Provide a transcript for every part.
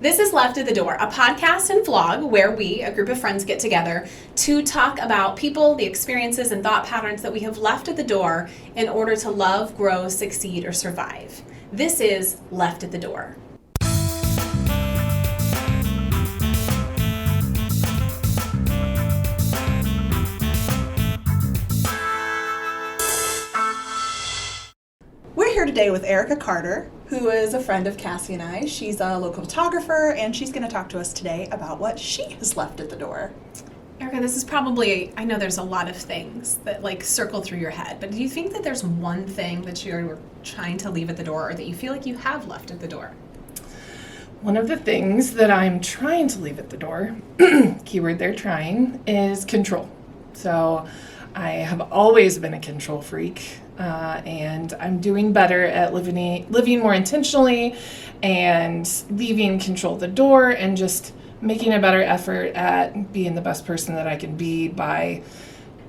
This is Left at the Door, a podcast and vlog where we, a group of friends, get together to talk about people, the experiences, and thought patterns that we have left at the door in order to love, grow, succeed, or survive. This is Left at the Door. We're here today with Erica Carter, who is a friend of Cassie and I. She's a local photographer, and she's going to talk to us today about what she has left at the door. Erica, this is probably, I know there's a lot of things that circle through your head, but do you think that there's one thing that you're trying to leave at the door or that you feel like you have left at the door? One of the things that I'm trying to leave at the door, keyword there, trying, is control. So I have always been a control freak, and I'm doing better at living more intentionally and leaving control at the door and just making a better effort at being the best person that I can be by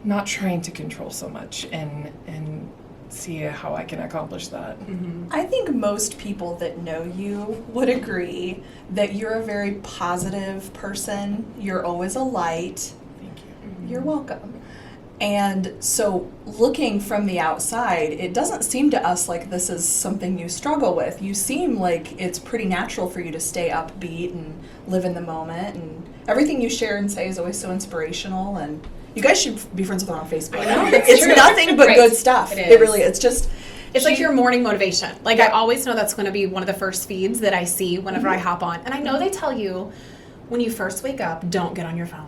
not trying to control so much and see how I can accomplish that. Mm-hmm. I think most people that know you would agree that you're a very positive person. You're always a light. Thank you. Mm-hmm. You're welcome. And so looking from the outside, it doesn't seem to us like this is something you struggle with. You seem like it's pretty natural for you to stay upbeat and live in the moment, and everything you share and say is always so inspirational, and you guys should be friends with her on Facebook. I know, it's true. nothing but Right. good stuff. It It is. really is. It's like your morning motivation. I always know that's going to be one of the first feeds that I see whenever I hop on. And I know they tell you when you first wake up, don't get on your phone,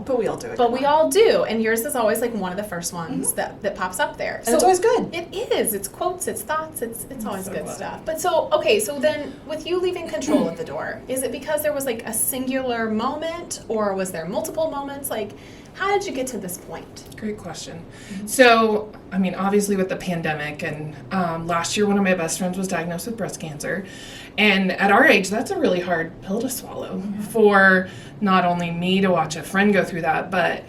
But we all do it. But we all do. And yours is always one of the first ones that pops up there. And it's always good. It is. It's quotes, it's thoughts, it's always so good glad. stuff. But so then with you leaving control at the door, is it because there was a singular moment or was there multiple moments? How did you get to this point? Great question. So, obviously with the pandemic and last year one of my best friends was diagnosed with breast cancer. And at our age, that's a really hard pill to swallow for not only me to watch a friend go through that, but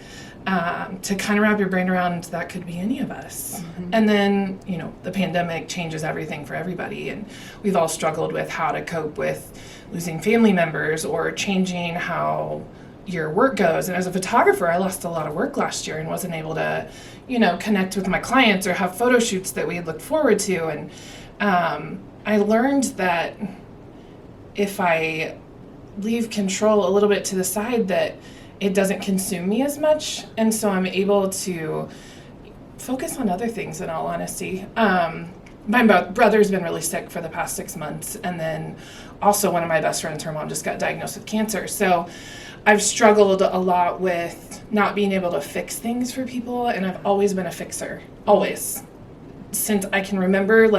to kind of wrap your brain around that could be any of us. Mm-hmm. And then, the pandemic changes everything for everybody. And we've all struggled with how to cope with losing family members or changing how your work goes. And as a photographer, I lost a lot of work last year and wasn't able to, connect with my clients or have photo shoots that we had looked forward to. And I learned that if I leave control a little bit to the side, that it doesn't consume me as much. And so I'm able to focus on other things, in all honesty. My brother's been really sick for the past 6 months. And then also one of my best friends, her mom just got diagnosed with cancer. So I've struggled a lot with not being able to fix things for people. And I've always been a fixer. Always. Since I can remember,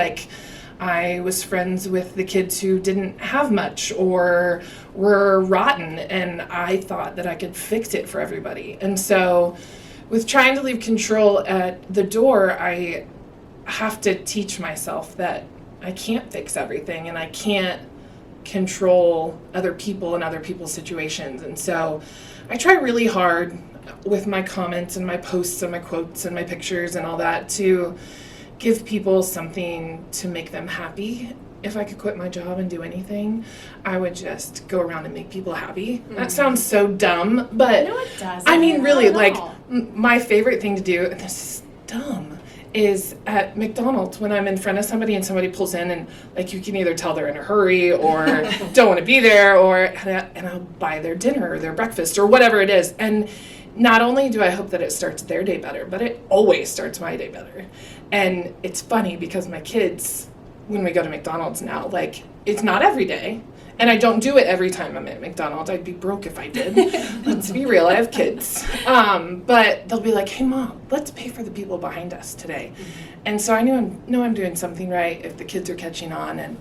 I was friends with the kids who didn't have much or were rotten, and I thought that I could fix it for everybody. And so with trying to leave control at the door, I have to teach myself that I can't fix everything and I can't control other people and other people's situations. And so I try really hard with my comments and my posts and my quotes and my pictures and all that to give people something to make them happy. If I could quit my job and do anything, I would just go around and make people happy. Mm. That sounds so dumb, but No, it doesn't. really, No. my favorite thing to do, and this is dumb, is at McDonald's when I'm in front of somebody and somebody pulls in and you can either tell they're in a hurry or don't want to be there, and I'll buy their dinner or their breakfast or whatever it is. And not only do I hope that it starts their day better, but it always starts my day better. And it's funny because my kids, when we go to McDonald's now, it's not every day. And I don't do it every time I'm at McDonald's. I'd be broke if I did. Let's be real, I have kids. But they'll be like, hey, Mom, let's pay for the people behind us today. Mm-hmm. And so I know I'm doing something right if the kids are catching on. And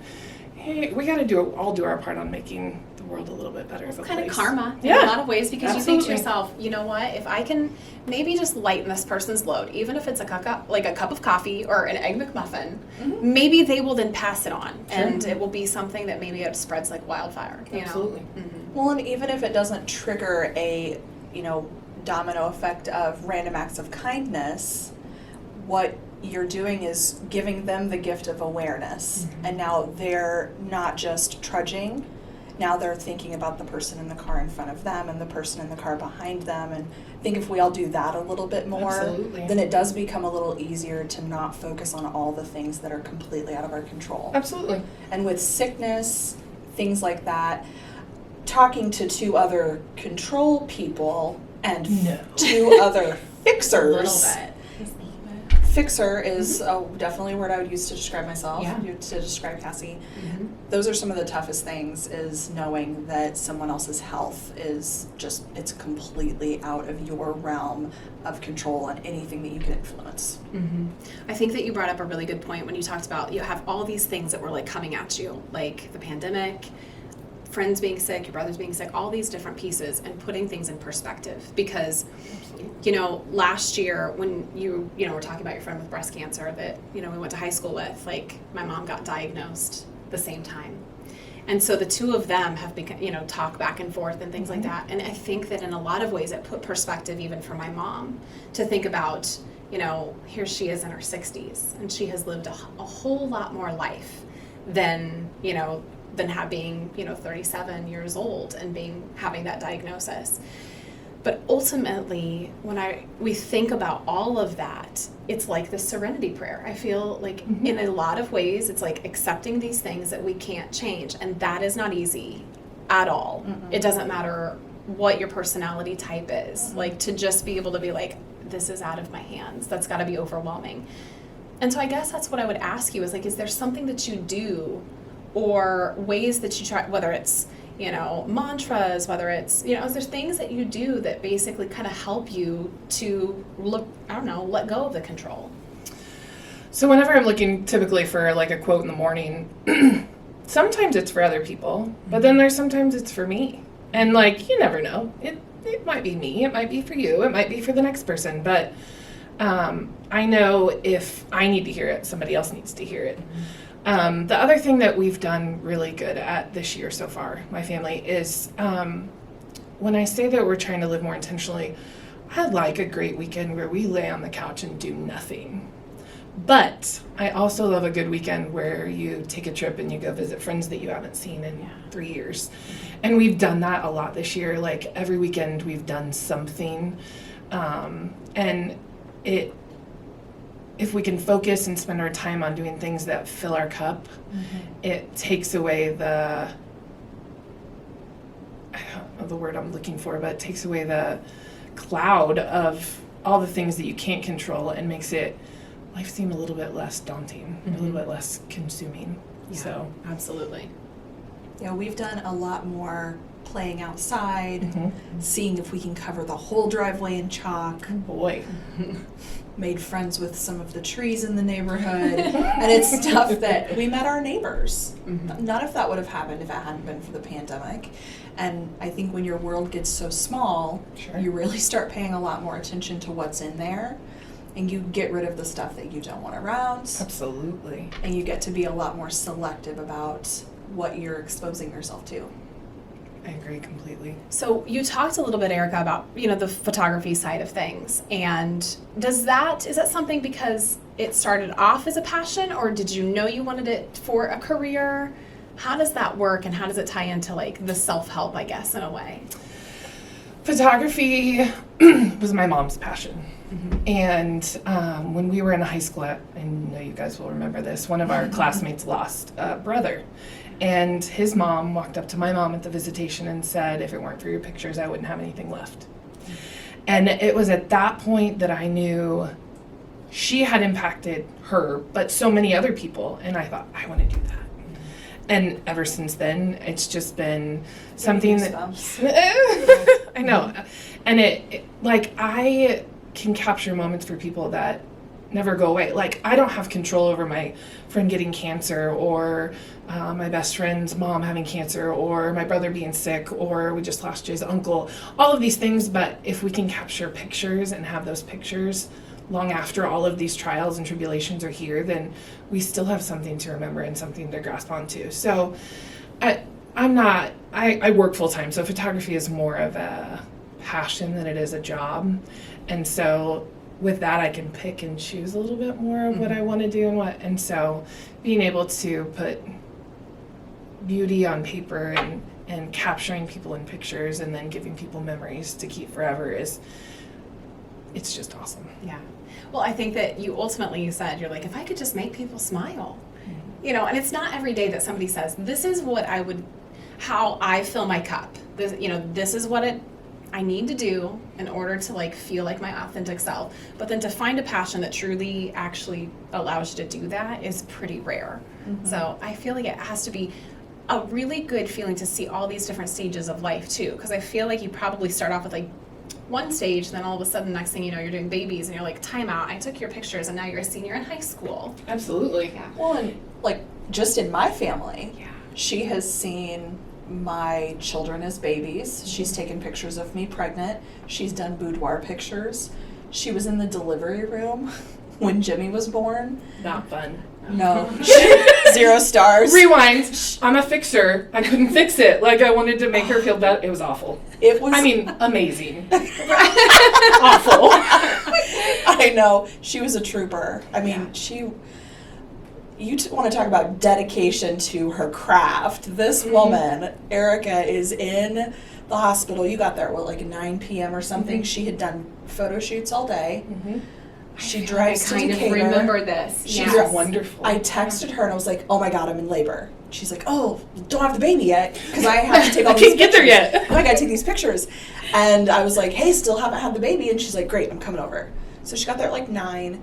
hey, we got to all do our part on making the world a little bit better. It's kind of place. karma in Yeah, a lot of ways because absolutely. you think to yourself, you know what, if I can maybe just lighten this person's load, even if it's a cup of coffee or an egg McMuffin, maybe they will then pass it on. Sure. And it will be something that maybe it spreads like wildfire. Absolutely. Mm-hmm. Well, and even if it doesn't trigger a, domino effect of random acts of kindness, what you're doing is giving them the gift of awareness. Mm-hmm. And now they're not just trudging now they're thinking about the person in the car in front of them and the person in the car behind them. And I think if we all do that a little bit more, Absolutely. then it does become a little easier to not focus on all the things that are completely out of our control. Absolutely. And with sickness, things like that, talking to 2 other control people and 2 other fixers. A little bit. Fixer is definitely a word I would use to describe myself, Yeah. to describe Cassie. Mm-hmm. Those are some of the toughest things, is knowing that someone else's health is just, it's completely out of your realm of control on anything that you can influence. Mm-hmm. I think that you brought up a really good point when you talked about you have all these things that were like coming at you, like the pandemic, friends being sick, your brother's being sick, all these different pieces, and putting things in perspective. Because, you know, last year when you were talking about your friend with breast cancer that, you know, we went to high school with, like my mom got diagnosed the same time. And so the 2 of them have become, you know, talk back and forth and things like that. And I think that in a lot of ways it put perspective even for my mom to think about, you know, here she is in her 60s and she has lived a whole lot more life than, you know, than being, you know, 37 years old and having that diagnosis. But ultimately, when we think about all of that, it's like the serenity prayer. I feel like in a lot of ways, it's like accepting these things that we can't change. And that is not easy at all. It doesn't matter what your personality type is. Like, to just be able to be like, this is out of my hands. That's got to be overwhelming. And so I guess that's what I would ask you is like, is there something that you do or ways that you try, whether it's, you know, mantras, whether it's, you know, is there things that you do that basically kind of help you to let go of the control? So whenever I'm looking typically for like a quote in the morning, sometimes it's for other people, but then there's sometimes it's for me. And like, you never know. It might be me, it might be for you, it might be for the next person, but I know if I need to hear it, somebody else needs to hear it. The other thing that we've done really good at this year so far, my family, is when I say that we're trying to live more intentionally, I like a great weekend where we lay on the couch and do nothing. But I also love a good weekend where you take a trip and you go visit friends that you haven't seen in 3 years. And we've done that a lot this year. Like every weekend we've done something. And if we can focus and spend our time on doing things that fill our cup, it takes away I don't know the word I'm looking for, but it takes away the cloud of all the things that you can't control and makes life seem a little bit less daunting, a little bit less consuming. Yeah, so absolutely. Yeah, we've done a lot more playing outside, seeing if we can cover the whole driveway in chalk. Boy. Made friends with some of the trees in the neighborhood. And it's stuff that we met our neighbors. None of that would have happened if it hadn't been for the pandemic. And I think when your world gets so small, you really start paying a lot more attention to what's in there. And you get rid of the stuff that you don't want around. Absolutely. And you get to be a lot more selective about what you're exposing yourself to. I agree completely. So you talked a little bit, Erica, about, you know, the photography side of things. And is that something because it started off as a passion, or did you know you wanted it for a career? How does that work, and how does it tie into like the self-help, I guess, in a way? Photography was my mom's passion. And when we were in high school, I know you guys will remember this, one of our classmates lost a brother. And his mom walked up to my mom at the visitation and said, if it weren't for your pictures, I wouldn't have anything left. And it was at that point that I knew she had impacted her, but so many other people. And I thought, I want to do that. And ever since then, it's just been something that I know. And it like I can capture moments for people that never go away. Like I don't have control over my friend getting cancer, or my best friend's mom having cancer, or my brother being sick, or we just lost Jay's uncle, all of these things. But if we can capture pictures and have those pictures long after all of these trials and tribulations are here, then we still have something to remember and something to grasp onto. So I work full time, so photography is more of a passion than it is a job. And so with that, I can pick and choose a little bit more of what I want to do and so being able to put beauty on paper and and capturing people in pictures and then giving people memories to keep forever it's just awesome. Yeah. Well, I think that you ultimately said, you're like, if I could just make people smile, and it's not every day that somebody says, this is what how I fill my cup. This is what I need to do in order to like feel like my authentic self. But then to find a passion that truly actually allows you to do that is pretty rare. Mm-hmm. So I feel like it has to be a really good feeling to see all these different stages of life too. Because I feel like you probably start off with like one stage, then all of a sudden next thing you know, you're doing babies and you're like, time out, I took your pictures and now you're a senior in high school. Absolutely. Yeah. Well, and like just in my family, she has seen my children as babies. She's taken pictures of me pregnant. She's done boudoir pictures. She was in the delivery room when Jimmy was born. Not fun. No. 0 stars. Rewind. I'm a fixer. I couldn't fix it. Like, I wanted to make her feel better. It was awful. It was... amazing. Awful. I know. She was a trooper. I mean, you want to talk about dedication to her craft. This woman, Erica, is in the hospital. You got there, like 9 p.m. or something. Mm-hmm. She had done photo shoots all day. Mm-hmm. She drives to Decatur. I kind of remember this. She's wonderful. I texted her and I was like, oh my God, I'm in labor. She's like, oh, don't have the baby yet because I have to take all these pictures. I can't get there yet. Oh, I gotta take these pictures. And I was like, hey, still haven't had the baby. And she's like, great, I'm coming over. So she got there at like 9.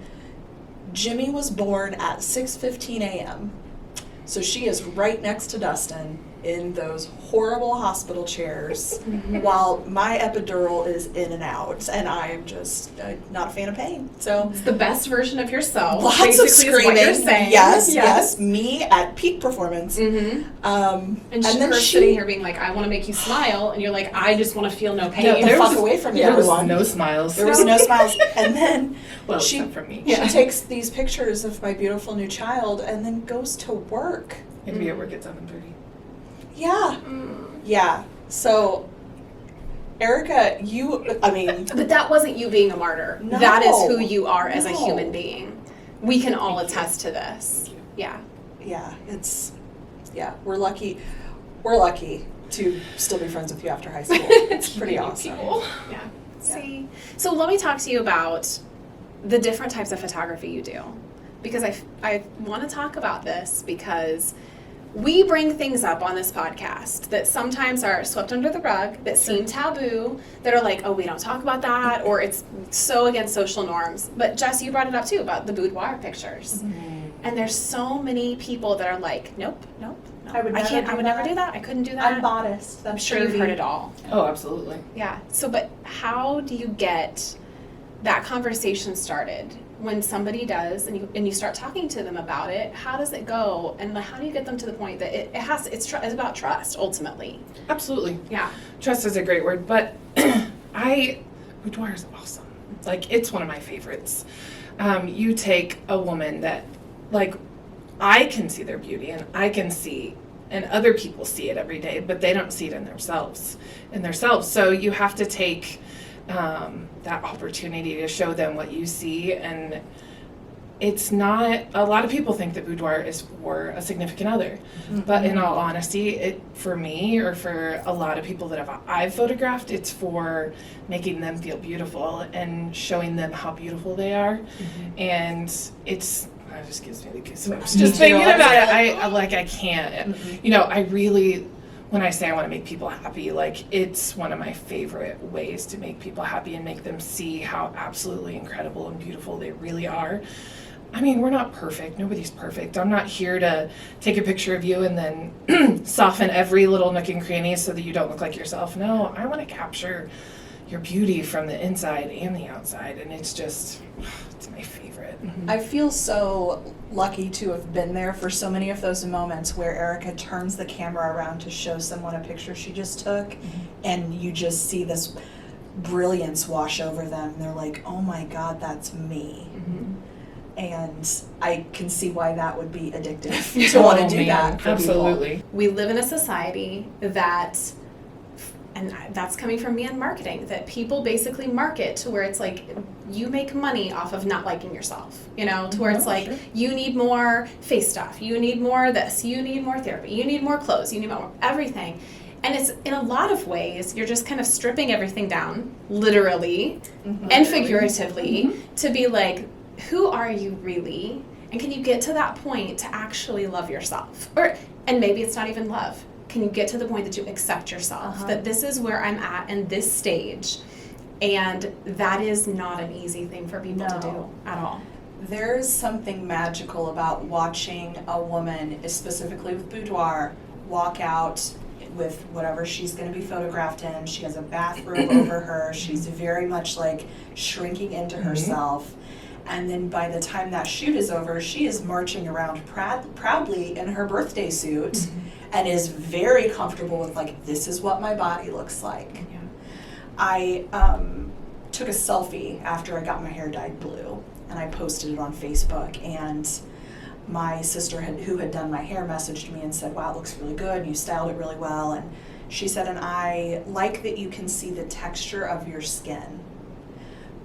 Jimmy was born at 6:15 a.m. So she is right next to Dustin in those horrible hospital chairs while my epidural is in and out, and I'm just not a fan of pain. So it's the best version of yourself. Lots of screaming. Is what you're saying. Yes, me at peak performance. Mm-hmm. And then her she sitting here being like, "I want to make you smile," and you're like, "I just want to feel no pain." No, there fuck away from me, everyone. There was no smiles. There was no smiles. And then except for me. She takes these pictures of my beautiful new child and then goes to work. And be at work at 7:30. Yeah. Yeah. So, Erica, But that wasn't you being a martyr. No. That is who you are as a human being. We can all attest to this. Yeah. Yeah. We're lucky. We're lucky to still be friends with you after high school. It's pretty awesome. Yeah. See? So let me talk to you about the different types of photography you do. Because I want to talk about this because we bring things up on this podcast that sometimes are swept under the rug, that seem taboo, that are like, oh, we don't talk about that, or it's so against social norms. But Jess, you brought it up too about the boudoir pictures. Mm-hmm. And there's so many people that are like, nope. I would never do that. I couldn't do that. I'm modest. I'm sure you've heard it all. Oh, absolutely. Yeah. So, but how do you get that conversation started? When somebody does, and you start talking to them about it, how does it go, and how do you get them to the point that it's about trust ultimately? Absolutely. Yeah. Trust is a great word, but boudoir is awesome. Like, it's one of my favorites. You take a woman that, like, I can see their beauty, and I can see, and other people see it every day, but they don't see it in themselves. So you have to take that opportunity to show them what you see, and it's not, a lot of people think that boudoir is for a significant other, but in all honesty, for me, or for a lot of people that I've photographed, it's for making them feel beautiful and showing them how beautiful they are, and it just gives me the goosebumps just thinking about it. I can't, I really, when I say I want to make people happy, like, it's one of my favorite ways to make people happy and make them see how absolutely incredible and beautiful they really are. I mean, we're not perfect. Nobody's perfect. I'm not here to take a picture of you and then soften every little nook and cranny so that you don't look like yourself. No, I want to capture your beauty from the inside and the outside, and it's my favorite. I feel so lucky to have been there for so many of those moments where Erica turns the camera around to show someone a picture she just took, and you just see this brilliance wash over them. They're like, oh my God, that's me. And I can see why that would be addictive to want to do that for absolutely. people. We live in a society that, and that's coming from me in marketing, that people basically market to where it's like you make money off of not liking yourself, to where it's like, you need more face stuff, you need more this, you need more therapy, you need more clothes, you need more everything. And it's, in a lot of ways, you're just kind of stripping everything down, literally and figuratively, to be like, who are you really? And can you get to that point to actually love yourself? And maybe it's not even love. Can you get to the point that you accept yourself? That this is where I'm at in this stage. And that is not an easy thing for people to do at all. There's something magical about watching a woman, specifically with boudoir, walk out with whatever she's going to be photographed in. She has a bathrobe over her. She's very much like shrinking into herself. And then by the time that shoot is over, she is marching around proudly in her birthday suit and is very comfortable with like, this is what my body looks like. Yeah. I took a selfie after I got my hair dyed blue, and I posted it on Facebook, and my sister who had done my hair messaged me and said, wow, it looks really good, you styled it really well. And she said, and I like that you can see the texture of your skin,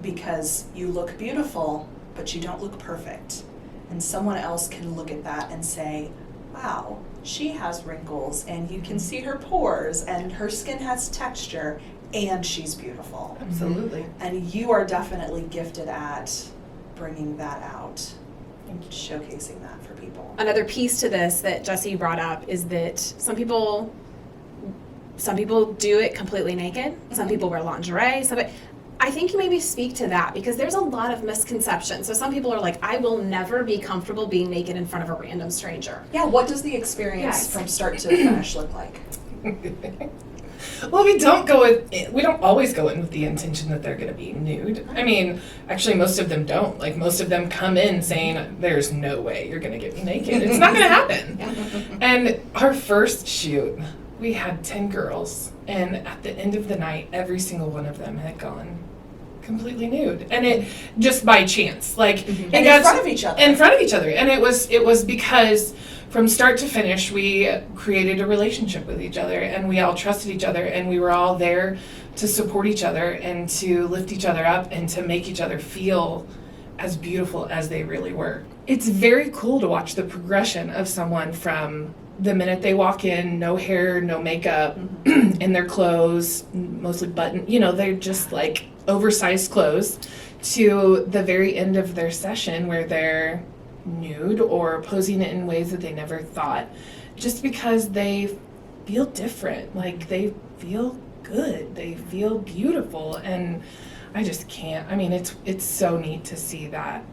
because you look beautiful, but you don't look perfect. And someone else can look at that and say, wow, she has wrinkles, and you can see her pores, and her skin has texture, and she's beautiful. Absolutely. And you are definitely gifted at bringing that out and showcasing that for people. Another piece to this that Jesse brought up is that some people do it completely naked. Some people wear lingerie. I think you maybe speak to that, because there's a lot of misconceptions. So some people are like, I will never be comfortable being naked in front of a random stranger. Yeah, what does the experience from start to finish look like? Well, we don't always go in with the intention that they're going to be nude. I mean, actually, most of them don't. Like, most of them come in saying, there's no way you're going to get me naked. It's not going to happen. And our first shoot, we had 10 girls, and at the end of the night, every single one of them had gone completely nude, and it just by chance, like, and in front of each other. And it was because from start to finish, we created a relationship with each other, and we all trusted each other, and we were all there to support each other and to lift each other up and to make each other feel as beautiful as they really were. It's very cool to watch the progression of someone from the minute they walk in, no hair, no makeup, in their clothes, mostly they're just like oversized clothes, to the very end of their session where they're nude or posing it in ways that they never thought, just because they feel different, like they feel good, they feel beautiful. And I just can't, I mean, it's so neat to see that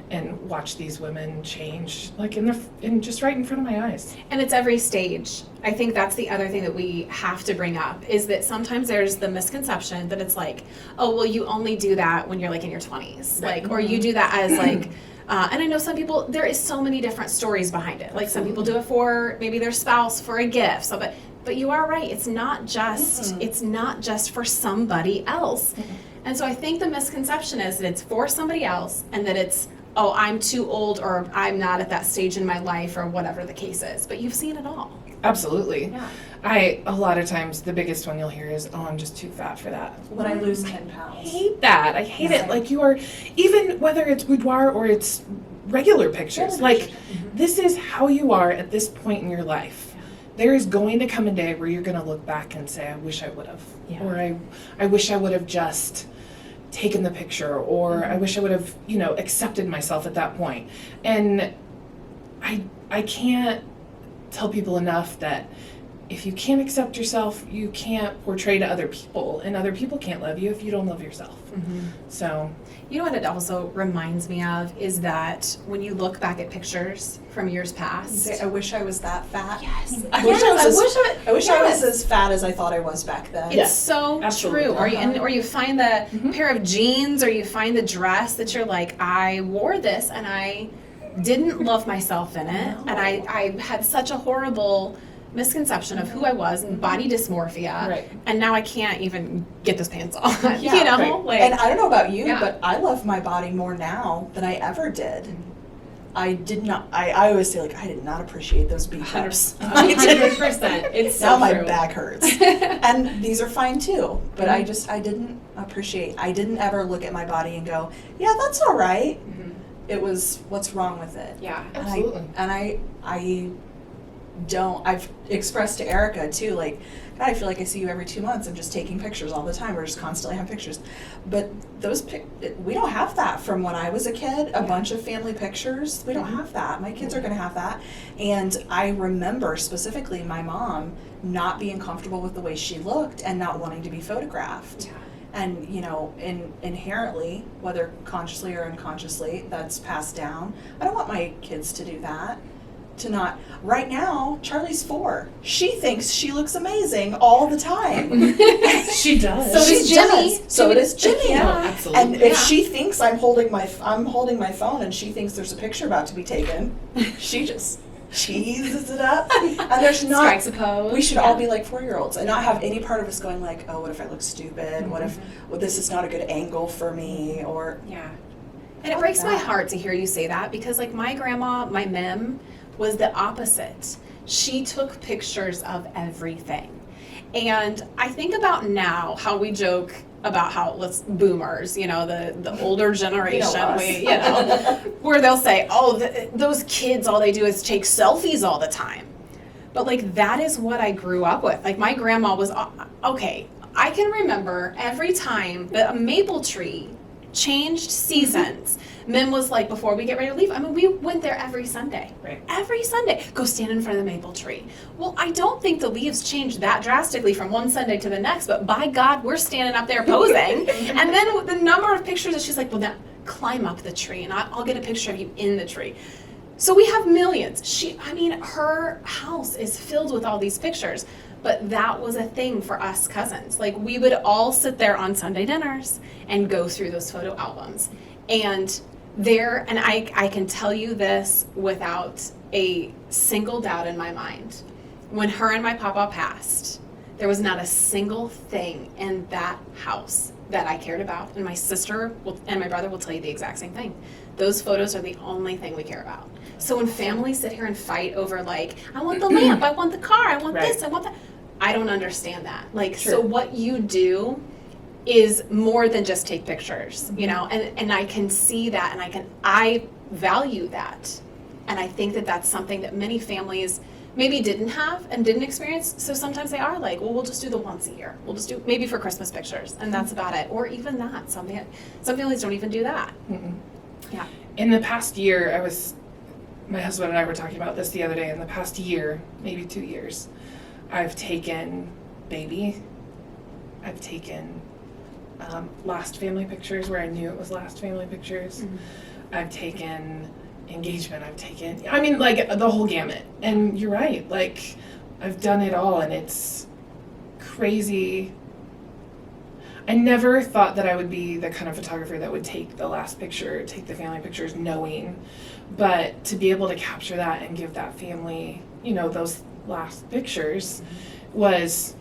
and watch these women change, like in just right in front of my eyes. And it's every stage. I think that's the other thing that we have to bring up, is that sometimes there's the misconception that it's like, oh, well, you only do that when you're like in your 20s, like, or you do that as like, and I know some people, there is so many different stories behind it. Like, some people do it for maybe their spouse, for a gift. So, but you are right. It's not just for somebody else. And so I think the misconception is that it's for somebody else, and that it's, oh, I'm too old, or I'm not at that stage in my life, or whatever the case is. But you've seen it all. Absolutely. Yeah. A lot of times the biggest one you'll hear is, oh, I'm just too fat for that. When I lose 10 pounds. I hate that. I hate it. Like, you are, even whether it's boudoir or it's regular pictures, this is how you are at this point in your life. Yeah. There is going to come a day where you're going to look back and say, I wish I would have. Yeah. Or I wish I would have just taken the picture, or I wish I would have, accepted myself at that point. And I can't tell people enough that if you can't accept yourself, you can't portray to other people, and other people can't love you if you don't love yourself. So, you know what it also reminds me of is that when you look back at pictures from years past, you say, I wish I was that fat. Yes. I wish I was as fat as I thought I was back then. It's so true. Or you find the pair of jeans, or you find the dress that you're like, I wore this and I didn't love myself in it, and I had such a horrible misconception of who I was and body dysmorphia, and now I can't even get those pants on. Like, and I don't know about you, but I love my body more now than I ever did. I did not. I always say, like, I did not appreciate those beef-ups. 100%. It's so now my true. back hurts, and these are fine too. But I didn't appreciate. I didn't ever look at my body and go, yeah, that's all right. It was, what's wrong with it? Yeah, absolutely. And I I've expressed to Erica too, like, God, I feel like I see you every 2 months. I'm just taking pictures all the time. We're just constantly having pictures. But we don't have that from when I was a kid, a bunch of family pictures. We don't have that. My kids are going to have that. And I remember specifically my mom not being comfortable with the way she looked and not wanting to be photographed. Yeah. And, you know, inherently, whether consciously or unconsciously, that's passed down. I don't want my kids to do that. To not, right now, Charlie's 4. She thinks she looks amazing all the time. She does. So does Jimmy. So does Jimmy. Yeah. Oh, absolutely. And if she thinks I'm holding my phone and she thinks there's a picture about to be taken, she just cheeses it up. And there's not, strikes a pose. we should all be like 4-year-olds and not have any part of us going like, oh, what if I look stupid? What if this is not a good angle for me? Or Yeah. And it breaks my heart to hear you say that, because like my grandma, my mem, was the opposite. She took pictures of everything. And I think about now how we joke about how boomers, you know, the older generation, where they'll say, oh, those kids, all they do is take selfies all the time. But like, that is what I grew up with. Like, my grandma was, okay, I can remember every time that a maple tree changed seasons, Mim was like, before we get ready to leave, I mean, we went there every Sunday. Right. Every Sunday. Go stand in front of the maple tree. Well, I don't think the leaves changed that drastically from one Sunday to the next, but by God, we're standing up there posing. And then the number of pictures that she's like, well, now climb up the tree and I'll get a picture of you in the tree. So we have millions. Her house is filled with all these pictures. But that was a thing for us cousins. Like, we would all sit there on Sunday dinners and go through those photo albums. And I can tell you this without a single doubt in my mind. When her and my papa passed, there was not a single thing in that house that I cared about. And my sister and my brother will tell you the exact same thing. Those photos are the only thing we care about. So when families sit here and fight over, like, I want the lamp, I want the car, I want this, I want that, I don't understand that. Like, so what you do is more than just take pictures, you know, and I can see that, and I value that. And I think that that's something that many families maybe didn't have and didn't experience. So sometimes they are like, well, we'll just do the once a year. We'll just do maybe for Christmas pictures, and that's about it. Or even that. Some families don't even do that. Yeah. In the past year, my husband and I were talking about this the other day. In the past year, maybe 2 years, I've taken baby. I've taken last family pictures where I knew it was last family pictures. I've taken engagement. Like the whole gamut. And you're right. Like, I've done it all, and it's crazy. I never thought that I would be the kind of photographer that would take the last picture, take the family pictures knowing, but to be able to capture that and give that family, you know, those last pictures was,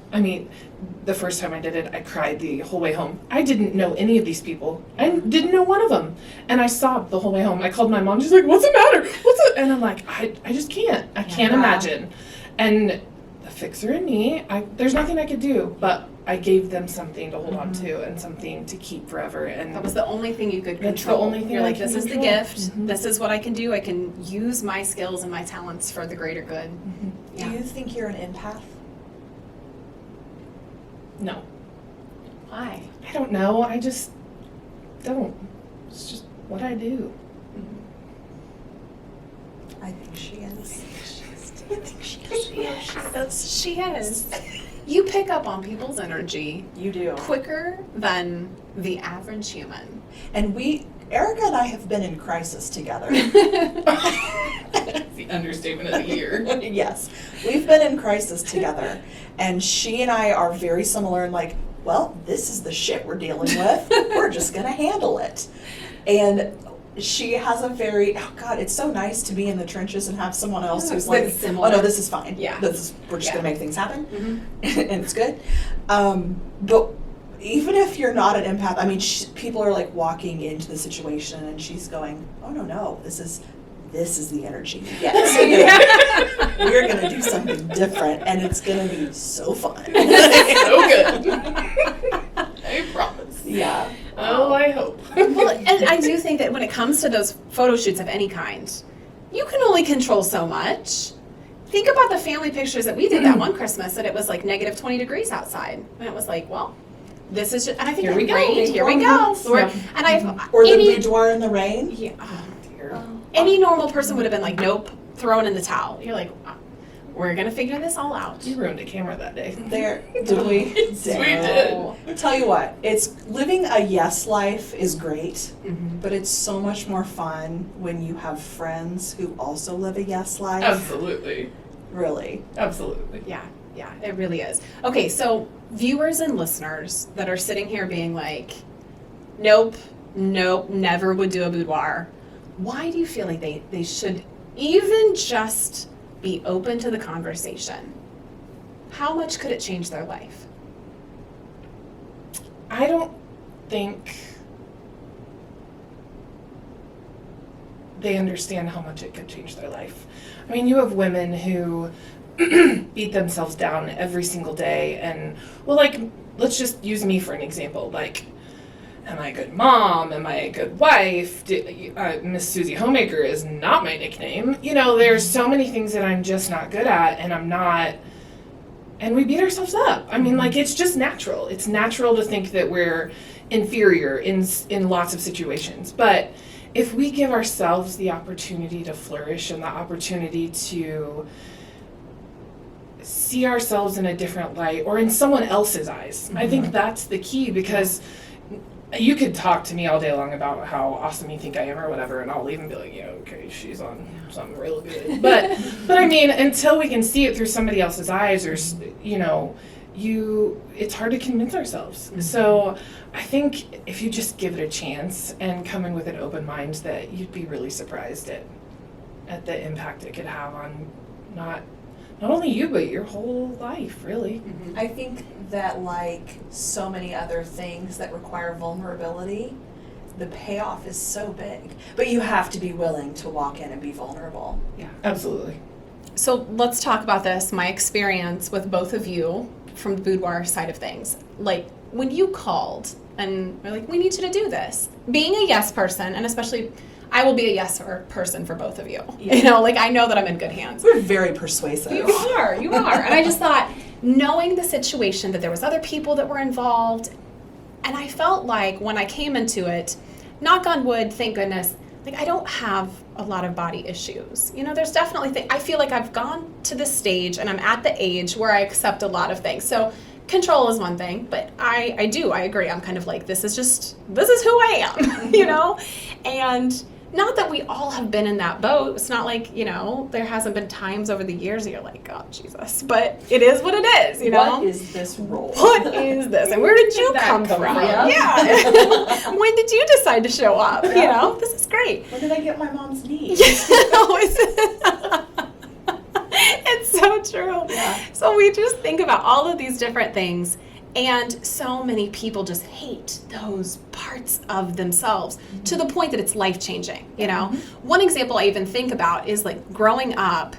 the first time I did it, I cried the whole way home. I didn't know any of these people. I didn't know one of them. And I sobbed the whole way home. I called my mom. She's like, what's the matter? And I'm like, I just can't. I can't imagine. And the fixer in me, there's nothing I could do, but I gave them something to hold on to and something to keep forever. And that was the only thing you could control. That's the only thing. You're like, this is the gift. This is what I can do. I can use my skills and my talents for the greater good. Do you think you're an empath? No. Why? I don't know. I just don't. It's just what I do. I think she is. She is. You pick up on people's energy. You do. Quicker than the average human. And Erica and I have been in crisis together. That's the understatement of the year. Yes. We've been in crisis together. And she and I are very similar in like, well, this is the shit we're dealing with. We're just going to handle it. And she has a it's so nice to be in the trenches and have someone else who's like, similar. oh no, this is fine. Yeah. We're just going to make things happen. And it's good. But even if you're not an empath, people are like walking into the situation and she's going, oh no, this is the energy you get. We're going to do something different and it's going to be so fun. So good. I promise. Yeah. Oh, I hope. Well, and I do think that when it comes to those photo shoots of any kind, you can only control so much. think about the family pictures that we did that one Christmas, that it was like negative 20 degrees outside. And it was like, well, this is just, and I think Here we go. rained, here we go. Yeah. And I've, Or the boudoir in the rain. yeah, any normal person would have been like, nope, throw it in the towel. You're like, we're going to figure this all out. You ruined a camera that day. There, did we? did. Tell you what, it's living a yes life is great, but it's so much more fun when you have friends who also live a yes life. Absolutely. Really. Absolutely. Yeah, it really is. Okay, so viewers and listeners that are sitting here being like, nope, never would do a boudoir. Why do you feel like they should even just be open to the conversation? How much could it change their life? I don't think they understand how much it could change their life. I mean, you have women who beat themselves down every single day, and, well, like, let's just use me for an example. Like, am I a good mom? Am I a good wife? Miss Susie Homemaker is not my nickname. You know, there's so many things that I'm just not good at, and I'm not, and we beat ourselves up. I mean, like, it's just natural. It's natural to think that we're inferior in lots of situations. But if we give ourselves the opportunity to flourish and the opportunity to see ourselves in a different light or in someone else's eyes, I think that's the key, because you could talk to me all day long about how awesome you think I am or whatever, and I'll even be like, yeah, okay, she's on something real good. But I mean, until we can see it through somebody else's eyes, or, you know, it's hard to convince ourselves. So I think if you just give it a chance and come in with an open mind, that you'd be really surprised at the impact it could have on not only you, but your whole life, really. I think that, like so many other things that require vulnerability, the payoff is so big. But you have to be willing to walk in and be vulnerable. Yeah, absolutely. So let's talk about this, my experience with both of you from the boudoir side of things. Like, when you called and were like, we need you to do this, being a yes person, and especially I will be a yes person for both of you. Yeah. You know, like, I know that I'm in good hands. We're very persuasive. You are. And I just thought, knowing the situation, that there was other people that were involved, and I felt like when I came into it, knock on wood, thank goodness, like, I don't have a lot of body issues. You know, there's definitely I feel like I've gone to this stage and I'm at the age where I accept a lot of things. So control is one thing, but I agree. I'm kind of like, this is who I am, you know? And not that we all have been in that boat. It's not like, you know, there hasn't been times over the years that you're like, oh, Jesus. But it is what it is, you know? What is this role? What is this? And where did you come from? Yeah. When did you decide to show up? You know, this is great. When did I get my mom's knee? It's so true. Yeah. So we just think about all of these different things, and so many people just hate those parts of themselves to the point that it's life-changing, you know? One example I even think about is, like, growing up,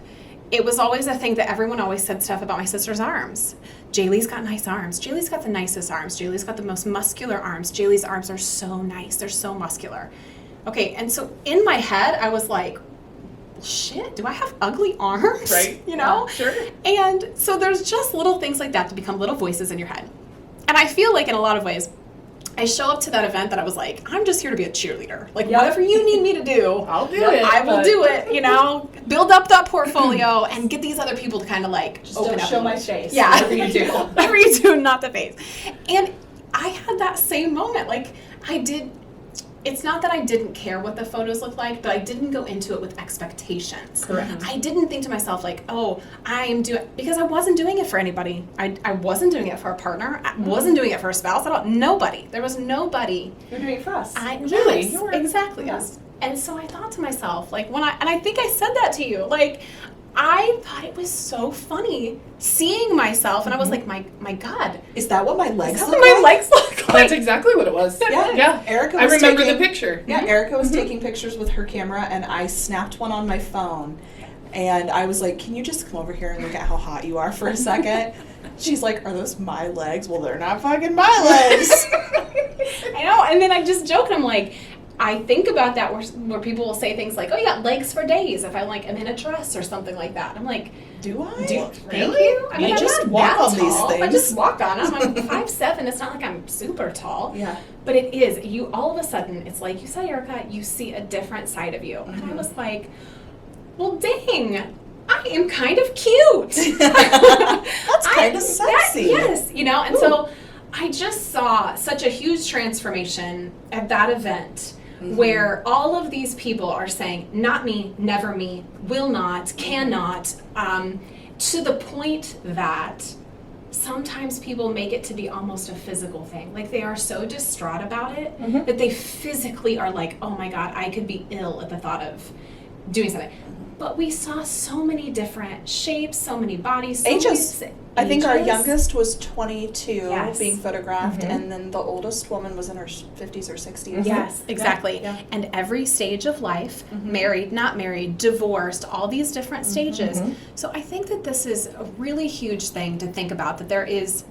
it was always a thing that everyone always said stuff about my sister's arms. Jaylee's got nice arms. Jaylee's got the nicest arms. Jaylee's got the most muscular arms. Jaylee's arms are so nice. They're so muscular. Okay, and so in my head, I was like, shit, do I have ugly arms? Right. You know? Yeah, sure. And so there's just little things like that to become little voices in your head. And I feel like in a lot of ways, I show up to that event that I was like, I'm just here to be a cheerleader. Like, whatever you need me to do, I'll do it. I will do it, you know? Build up that portfolio and get these other people to kind of, like, Just open don't up. show my face. Yeah. Whatever you do. Whatever you do, not the face. And I had that same moment. Like, it's not that I didn't care what the photos looked like, but I didn't go into it with expectations. Correct. I didn't think to myself, like, oh, because I wasn't doing it for anybody. I wasn't doing it for a partner. I wasn't doing it for a spouse. Nobody. There was nobody. You're doing it for us. Really? Yes, You were. exactly. Yeah. Yes. And so I thought to myself, like, and I think I said that to you, like, I thought it was so funny seeing myself, and I was like, my God. Is that what my legs That's look what my like? legs look like. That's exactly what it was. Yeah. Erica I was remember taking, the picture. Yeah, Erica was taking pictures with her camera, and I snapped one on my phone. And I was like, can you just come over here and look at how hot you are for a second? She's like, are those my legs? Well, they're not fucking my legs. I know, and then I just joke, and I'm like, I think about that where people will say things like, oh, you got legs for days if I, like, am in a dress or something like that. I'm like, Do I? Thank Really? you. I mean, You I'm just not walk that on these tall. I things. just walk on them. I'm 5'7". It's not like I'm super tall. Yeah. But it is. You all of a sudden, it's like you said, Erica, you see a different side of you. And I was like, well, dang, I am kind of cute. That's kind of sexy. Yes, and so I just saw such a huge transformation at that event where all of these people are saying, not me, never me, will not, cannot, to the point that sometimes people make it to be almost a physical thing. Like they are so distraught about it that they physically are like, oh my God, I could be ill at the thought of doing something. But we saw so many different shapes, so many bodies, so Ages. many I think our ages. youngest was 22 Yes. being photographed, and then the oldest woman was in her 50s or 60s. Yes, exactly. Yeah. And every stage of life, married, not married, divorced, all these different stages. So I think that this is a really huge thing to think about, that there is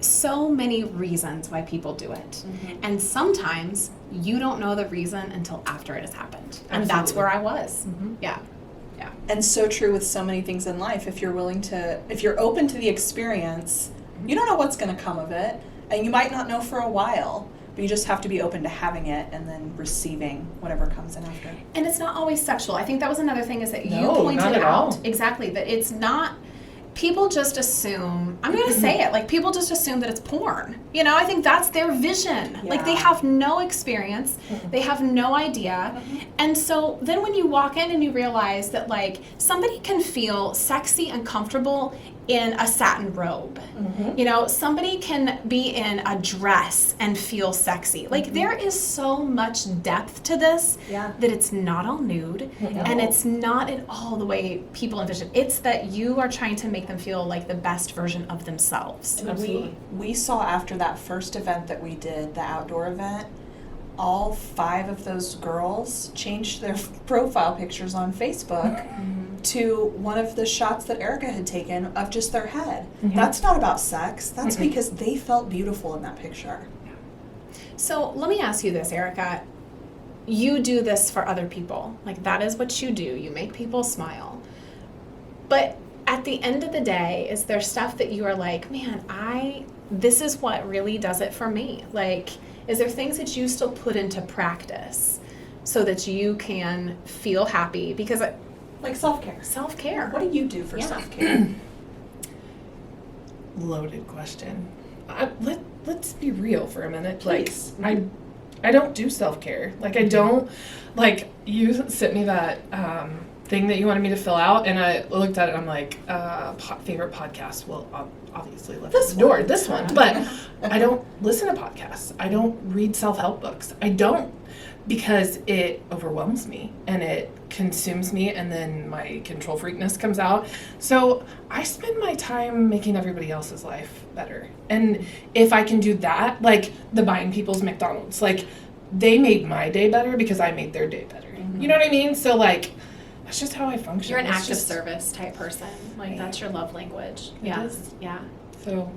so many reasons why people do it. And sometimes you don't know the reason until after it has happened. And that's Absolutely. where I was. Yeah. And so true with so many things in life. If you're open to the experience, you don't know what's going to come of it, and you might not know for a while, but you just have to be open to having it and then receiving whatever comes in after. And it's not always sexual. I think that was another thing, is that you No, pointed not at out. all. Exactly. That it's not, people just assume, I'm going to say it, like people just assume that it's porn. I think that's their vision. Like they Yeah. have no experience. They have no idea. And so then when you walk in and you realize that like somebody can feel sexy and comfortable in a satin robe. Somebody can be in a dress and feel sexy. Like there is so much depth to this Yeah. that it's not all nude and it's not at all the way people envision. It's that you are trying to make them feel like the best version of themselves. Absolutely. We saw after that first event that we did, the outdoor event, all 5 of those girls changed their profile pictures on Facebook to one of the shots that Erica had taken of just their head. That's not about sex. That's because they felt beautiful in that picture. So let me ask you this, Erica. You do this for other people. Like that is what you do. You make people smile. But at the end of the day, is there stuff that you are like, man, this is what really does it for me? Like, is there things that you still put into practice so that you can feel happy? Because Like self-care. self-care. What do you do for Yeah. self-care? Loaded question. Let's be real for a minute. Please. Like, I don't do self-care. Like, I don't, like, you sent me that thing that you wanted me to fill out, and I looked at it, and I'm like, favorite podcast? Well, obviously left at the door, this one. But I don't listen to podcasts. I don't read self-help books. I don't, because it overwhelms me, and it consumes me, and then my control freakness comes out. So I spend my time making everybody else's life better. And if I can do that, like the buying people's McDonald's, like they made my day better because I made their day better. You know what I mean? So like, that's just how I function. You're an It's active just- service type person. Like that's your love language. It Yeah. is. Yeah. So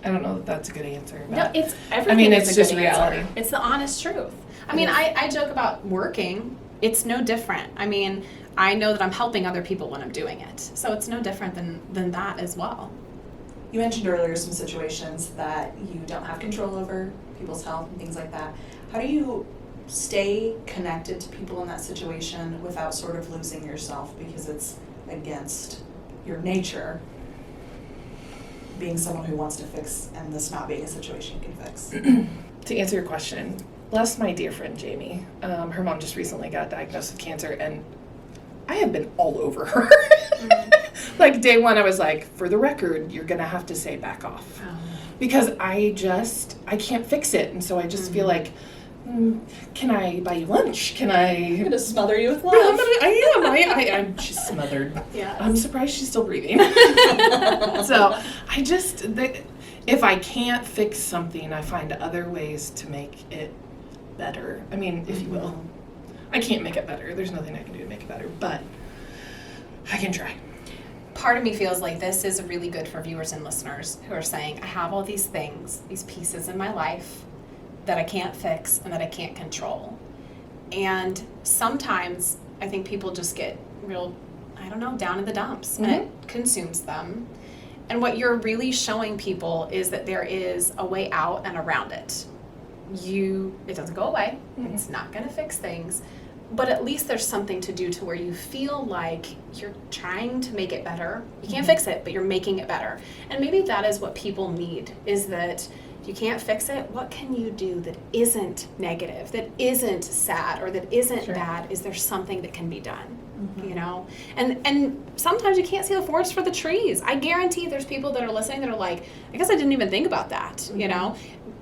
I don't know that that's a good answer. But No, it's everything. it's is a just good answer. reality. It's the honest truth. I mean, I joke about working. It's no different. I mean, I know that I'm helping other people when I'm doing it. So it's no different than that as well. You mentioned earlier some situations that you don't have control over, people's health and things like that. How do you stay connected to people in that situation without sort of losing yourself because it's against your nature, being someone who wants to fix and this not being a situation you can fix? To answer your question, bless my dear friend Jamie. Her mom just recently got diagnosed with cancer, and I have been all over her. Like day one, I was like, for the record, you're gonna have to say back off. Because I can't fix it. And so I just feel like, can I buy you lunch? Can I'm I? gonna smother you with love. I'm just smothered. Yeah. I'm surprised she's still breathing. So if I can't fix something, I find other ways to make it better. I mean, if you will. I can't make it better. There's nothing I can do to make it better, but I can try. Part of me feels like this is really good for viewers and listeners who are saying, I have all these things, these pieces in my life that I can't fix and that I can't control. And sometimes I think people just get real I don't know, down in the dumps, and it consumes them. And what you're really showing people is that there is a way out and around it. It doesn't go away. It's not going to fix things. But at least there's something to do to where you feel like you're trying to make it better. You can't fix it, but you're making it better. And maybe that is what people need, is that if you can't fix it, what can you do that isn't negative, that isn't sad, or that isn't bad? Is there something that can be done? You know? And sometimes you can't see the forest for the trees. I guarantee there's people that are listening that are like, I guess I didn't even think about that, you know?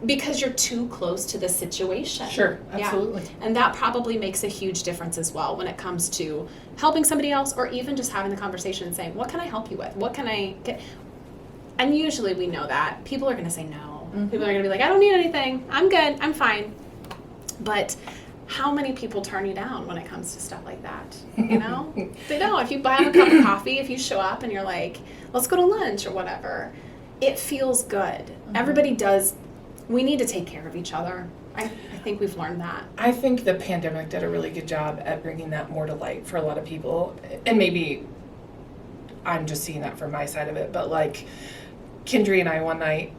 Because you're too close to the situation. Sure, absolutely. Yeah. And that probably makes a huge difference as well when it comes to helping somebody else, or even just having the conversation and saying, what can I help you with? What can I get? And usually we know that. People are going to say no. People are going to be like, I don't need anything. I'm good. I'm fine. But how many people turn you down when it comes to stuff like that? You know? They don't. If you buy them a cup of coffee, if you show up and you're like, let's go to lunch or whatever, it feels good. Everybody does. We need to take care of each other. I think we've learned that. I think the pandemic did a really good job at bringing that more to light for a lot of people. And maybe I'm just seeing that from my side of it. But like Kendry and I one night,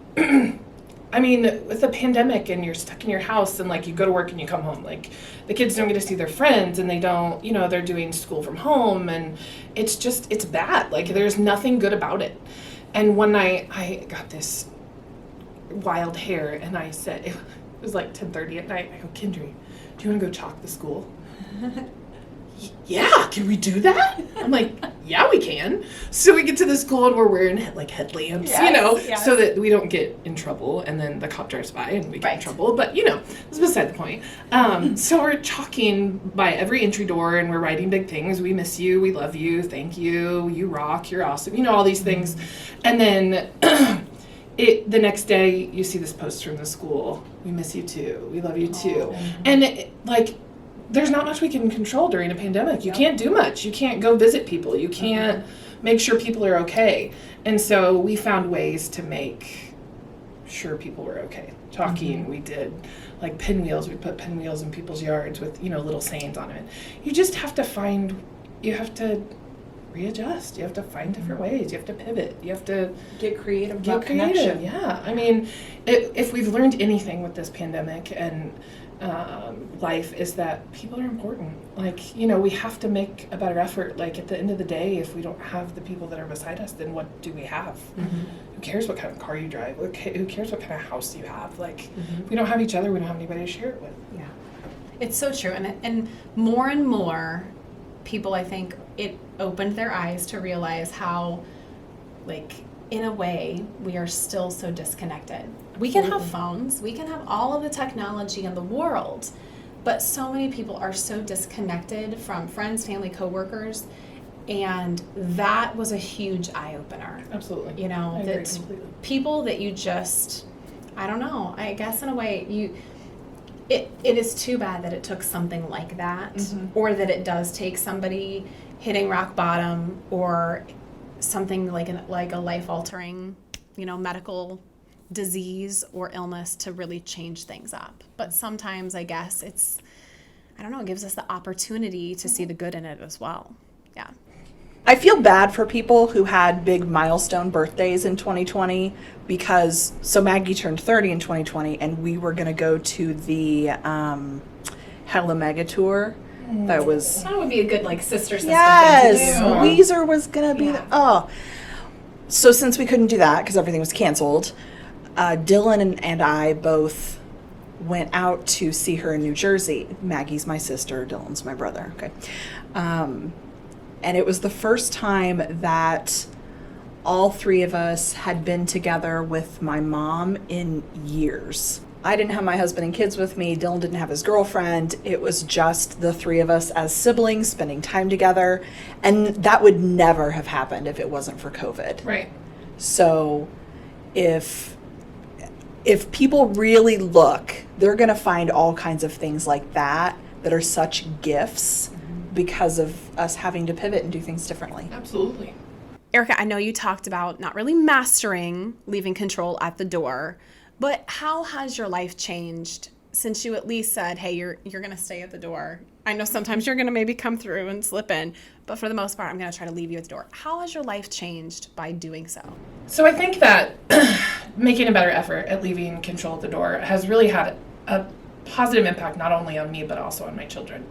I mean, with the pandemic and you're stuck in your house and like you go to work and you come home, like the kids don't get to see their friends and they don't, you know, they're doing school from home and it's bad. Like there's nothing good about it. And one night I got this wild hair and I said, it was like 10:30 at night. I go, Kendry, do you want to go chalk the school? Yeah, can we do that? I'm like, yeah, we can. So we get to the school and we're wearing like headlamps, you know, so that we don't get in trouble. And then the cop drives by and we get in trouble. But, you know, that's beside the point. So we're chalking by every entry door and we're writing big things. We miss you. We love you. Thank you. You rock. You're awesome. You know, all these things. And then the next day you see this post from the school. We miss you too. We love you too. And there's not much we can control during a pandemic. You can't do much. You can't go visit people. You can't make sure people are okay. And so we found ways to make sure people were okay. Chalking, we did like pinwheels. We put pinwheels in people's yards with, you know, little sayings on it. You just have to you have to readjust. You have to find different ways. You have to pivot. You have to get creative about connection. Yeah. I mean, if we've learned anything with this pandemic and life is that people are important. Like, you know, we have to make a better effort. Like at the end of the day, if we don't have the people that are beside us, then what do we have? Who cares what kind of car you drive? Who cares what kind of house you have? Like, if we don't have each other, we don't have anybody to share it with. Yeah, it's so true. And more people, I think it opened their eyes to realize how, like, in a way, we are still so disconnected. We can have phones, we can have all of the technology in the world, but so many people are so disconnected from friends, family, coworkers, and that was a huge eye-opener. Absolutely. You know, I agree completely. People that you just, I don't know, I guess in a way, it is too bad that it took something like that, or that it does take somebody hitting rock bottom, or something like a life-altering, you know, medical disease or illness to really change things up. But sometimes I guess it gives us the opportunity to see the good in it as well. Yeah. I feel bad for people who had big milestone birthdays in 2020 because, so Maggie turned 30 in 2020 and we were going to go to the Hella Mega Tour. That would be a good sister thing to do. Yes, Weezer was gonna be so since we couldn't do that because everything was canceled, Dylan and I both went out to see her in New Jersey. Maggie's my sister, Dylan's my brother. Okay, and it was the first time that all three of us had been together with my mom in years. I didn't have my husband and kids with me. Dylan didn't have his girlfriend. It was just the three of us as siblings spending time together. And that would never have happened if it wasn't for COVID. Right. So if people really look, they're going to find all kinds of things like that are such gifts because of us having to pivot and do things differently. Absolutely. Erica, I know you talked about not really mastering leaving control at the door, but how has your life changed since you at least said, hey, you're going to stay at the door? I know sometimes you're going to maybe come through and slip in, but for the most part, I'm going to try to leave you at the door. How has your life changed by doing so? So I think that making a better effort at leaving control at the door has really had a positive impact, not only on me, but also on my children.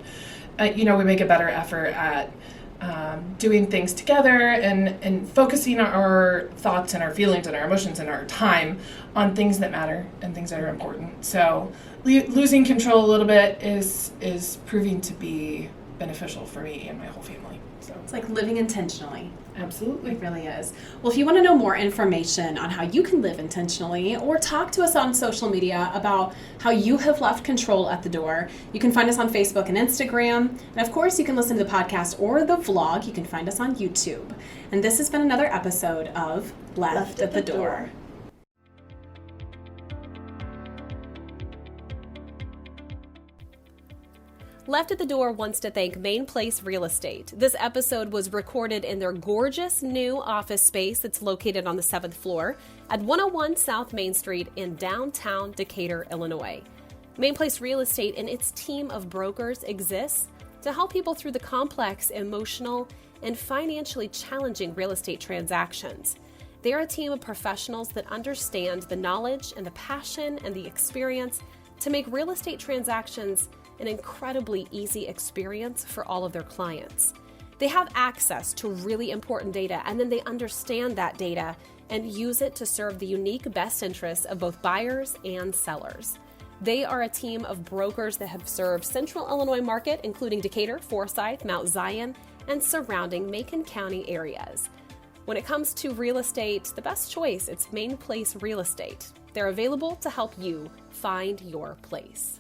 We make a better effort at doing things together and focusing our thoughts and our feelings and our emotions and our time on things that matter and things that are important. So losing control a little bit is proving to be beneficial for me and my whole family. So It's like living intentionally. absolutely. It really is. Well, if you want to know more information on how you can live intentionally or talk to us on social media about how you have left control at the door, you can find us on Facebook and Instagram. And of course, you can listen to the podcast or the vlog. You can find us on YouTube. And this has been another episode of Left at the Door. Left at the Door wants to thank Main Place Real Estate. This episode was recorded in their gorgeous new office space that's located on the 7th floor at 101 South Main Street in downtown Decatur, Illinois. Main Place Real Estate and its team of brokers exists to help people through the complex, emotional, and financially challenging real estate transactions. They're a team of professionals that understand the knowledge and the passion and the experience to make real estate transactions an incredibly easy experience for all of their clients. They have access to really important data, and then they understand that data and use it to serve the unique best interests of both buyers and sellers. They are a team of brokers that have served Central Illinois market, including Decatur, Forsyth, Mount Zion, and surrounding Macon County areas. When it comes to real estate, the best choice, it's Main Place Real Estate. They're available to help you find your place.